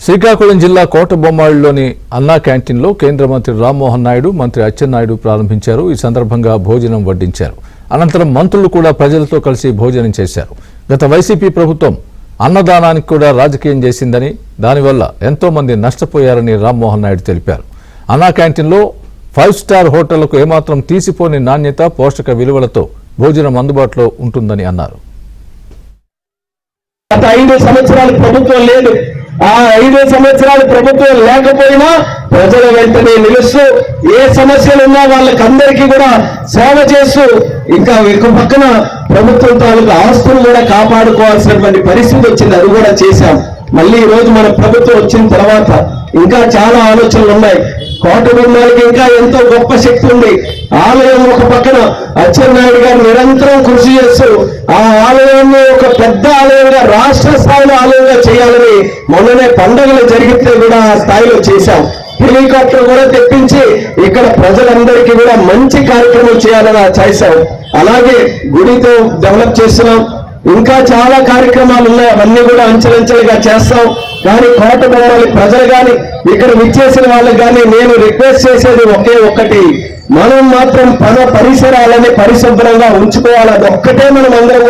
శ్రీకాకుళం జిల్లా కోటబొమ్మాళిలోని అన్నా క్యాంటీన్లో కేంద్ర మంత్రి రామ్మోహన్ నాయుడు, మంత్రి అచ్చెన్నాయుడు ప్రారంభించారు. ఈ సందర్భంగా భోజనం వడ్డించారు. అనంతరం మంత్రులు కూడా ప్రజలతో కలిసి భోజనం చేశారు. గత వైసీపీ ప్రభుత్వం అన్నదానానికి కూడా రాజకీయం చేసిందని, దానివల్ల ఎంతో మంది నష్టపోయారని రామ్మోహన్ నాయుడు తెలిపారు. అన్నా క్యాంటీన్లో 5 స్టార్ హోటళ్లకు ఏమాత్రం తీసిపోని నాణ్యత, పోషక విలువలతో భోజనం అందుబాటులో ఉంటుందని అన్నారు. గత 5 సంవత్సరాలు ప్రభుత్వం లేదు. ఆ 5 సంవత్సరాలు ప్రభుత్వం లేకపోయినా ప్రజల వెంటనే నిలుస్తూ ఏ సమస్యలున్నా వాళ్ళకందరికీ కూడా సేవ చేస్తూ ఇంకా ఒక పక్కన ప్రభుత్వం తాలూకు ఆస్తులు కూడా కాపాడుకోవాల్సినటువంటి పరిస్థితి వచ్చింది. అది కూడా చేశాం. మళ్ళీ ఈ రోజు మన ప్రభుత్వం వచ్చిన తర్వాత ఇంకా చాలా ఆలోచనలు ఉన్నాయి. కోటబొమ్మాళికి ఇంకా ఎంతో గొప్ప శక్తి ఉంది. ఆలయం ఒక పక్కన అచ్చెన్నాయుడు గారు నిరంతరం కృషి చేస్తూ ఆ ఆలయాన్ని ఒక పెద్ద ఆలయంగా, రాష్ట్ర స్థాయిలో ఆలయంగా చేయాలని మొన్ననే పండుగలు జరిగితే కూడా ఆ స్థాయిలో చేశాం. హెలికాప్టర్ కూడా తెప్పించి ఇక్కడ ప్రజలందరికీ కూడా మంచి కార్యక్రమం చేయాలని చేశాం. అలాగే గుడితో డెవలప్ చేస్తున్నాం. ఇంకా చాలా కార్యక్రమాలు ఉన్నాయి. అవన్నీ కూడా అంచెలంచెలుగా చేస్తాం. కానీ కోటబొమ్మాళి ప్రజలు కానీ ఇక్కడ విచ్చేసిన వాళ్ళకి కానీ నేను రిక్వెస్ట్ చేసేది ఒకే ఒక్కటి, మనం మాత్రం పరిసరాలని పరిశుభ్రంగా ఉంచుకోవాలి. అది ఒక్కటే మనం అందరం